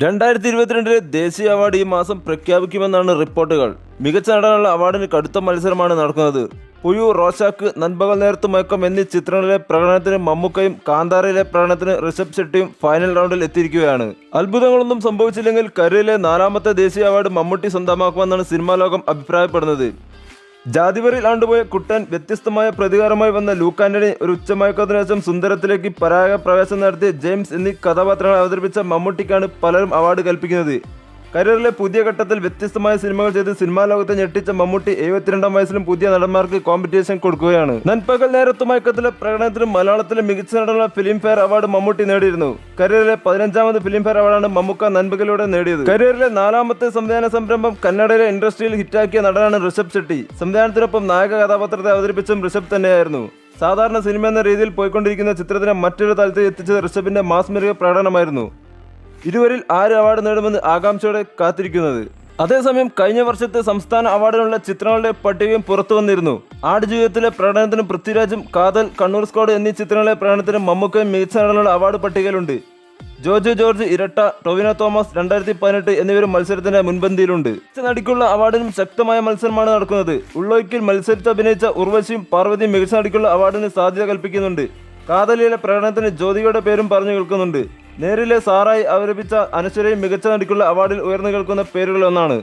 2022 ദേശീയ അവാർഡ് ഈ മാസം പ്രഖ്യാപിക്കുമെന്നാണ് റിപ്പോർട്ടുകൾ. മികച്ച നടനുള്ള അവാർഡിന് കടുത്ത മത്സരമാണ് നടക്കുന്നത്. പുയു, റോഷാക്ക്, നൻപകൽ നേരത്ത് മയക്കം എന്നീ ചിത്രങ്ങളിലെ പ്രകടനത്തിന് മമ്മൂക്കയും കാന്താരയിലെ പ്രകടനത്തിന് ഋഷഭ് ഷെട്ടിയും ഫൈനൽ റൗണ്ടിൽ എത്തിയിരിക്കുകയാണ്. അത്ഭുതങ്ങളൊന്നും സംഭവിച്ചില്ലെങ്കിൽ കരിയറിലെ 4ാമത്തെ ദേശീയ അവാർഡ് മമ്മൂട്ടി സ്വന്തമാക്കുമെന്നാണ് സിനിമാ ലോകം അഭിപ്രായപ്പെടുന്നത്. ജാതിവരിൽ ആണ്ടുപോയ കുട്ടൻ, വ്യത്യസ്തമായ പ്രതികാരമായി വന്ന ലൂക്ക് ആന്റണി, ഒരു ഉച്ചമയക്കത്തിന് ശേഷം സുന്ദരത്തിലേക്ക് പരാഗ പ്രവേശം നടത്തിയ ജെയിംസ് എന്നീ കഥാപാത്രങ്ങൾ അവതരിപ്പിച്ച മമ്മൂട്ടിക്കാണ് പലരും അവാർഡ് കൽപ്പിക്കുന്നത്. കരിയറിലെ പുതിയ ഘട്ടത്തിൽ വ്യത്യസ്തമായ സിനിമകൾ ചെയ്ത് സിനിമാ ലോകത്തെ ഞെട്ടിച്ച മമ്മൂട്ടി 72ാം വയസ്സിലും പുതിയ നടന്മാർക്ക് കോമ്പറ്റീഷൻ കൊടുക്കുകയാണ്. നൻപകൽ നേരത്ത് മയക്കത്തിലെ പ്രകടനത്തിന് മലയാളത്തിലെ മികച്ച നടനുള്ള ഫിലിം ഫെയർ അവാർഡ് മമ്മൂട്ടി നേടിയിരുന്നു. കരിയറിലെ 15ാമത് ഫിലിം ഫെയർ അവാർഡാണ് മമ്മൂക്ക നൻപകലിലൂടെ നേടിയത്. കരിയറിലെ 4ാമത്തെ സംവിധാന സംരംഭം കന്നഡയിലെ ഇൻഡസ്ട്രിയിൽ ഹിറ്റാക്കിയ നടനാണ് ഋഷഭ് ഷെട്ടി. സംവിധാനത്തിനൊപ്പം നായക കഥാപാത്രത്തെ അവതരിപ്പിച്ചും ഋഷഭ് തന്നെയായിരുന്നു. സാധാരണ സിനിമ എന്ന രീതിയിൽ പോയിക്കൊണ്ടിരിക്കുന്ന ചിത്രത്തിനെ മറ്റൊരു തലത്തിൽ എത്തിച്ചത് ഋഷഭിന്റെ മാസ് മികച്ച പ്രകടനമായിരുന്നു. ഇരുവരിൽ ആര് അവാർഡ് നേടുമെന്ന് ആകാംക്ഷയോടെ കാത്തിരിക്കുന്നത്. അതേസമയം കഴിഞ്ഞ വർഷത്തെ സംസ്ഥാന അവാർഡിനുള്ള ചിത്രങ്ങളുടെ പട്ടികയും പുറത്തു വന്നിരുന്നു. ആടുജീവിതത്തിലെ പ്രകടനത്തിന് പൃഥ്വിരാജും, കാതൽ, കണ്ണൂർ സ്ക്വാഡ് എന്നീ ചിത്രങ്ങളിലെ പ്രകടനത്തിന് മമ്മൂക്കയും മികച്ച നടനുള്ള അവാർഡ് പട്ടികയിലുണ്ട്. ജോജു ജോർജ്, ഇരട്ട, ടൊവിനോ തോമസ്, 2018 എന്നിവരും മത്സരത്തിന്റെ മുൻപന്തിയിലുണ്ട്. മികച്ച നടിക്കുള്ള അവാർഡിനും ശക്തമായ മത്സരമാണ് നടക്കുന്നത്. ഉള്ളൊയ്ക്കിൽ മത്സരിച്ച് അഭിനയിച്ച ഉർവശിയും പാർവതിയും മികച്ച നടിക്കുള്ള അവാർഡിന് സാധ്യത കൽപ്പിക്കുന്നുണ്ട്. കാതലിലെ പ്രകടനത്തിന് ജ്യോതികയുടെ പേരും പറഞ്ഞു കേൾക്കുന്നുണ്ട്. നേരിലെ സാറായി അവതരിപ്പിച്ച അനശ്വരയും മികച്ച നടിക്കുള്ള അവാർഡിൽ ഉയർന്നു കേൾക്കുന്ന പേരുകളൊന്നാണ്.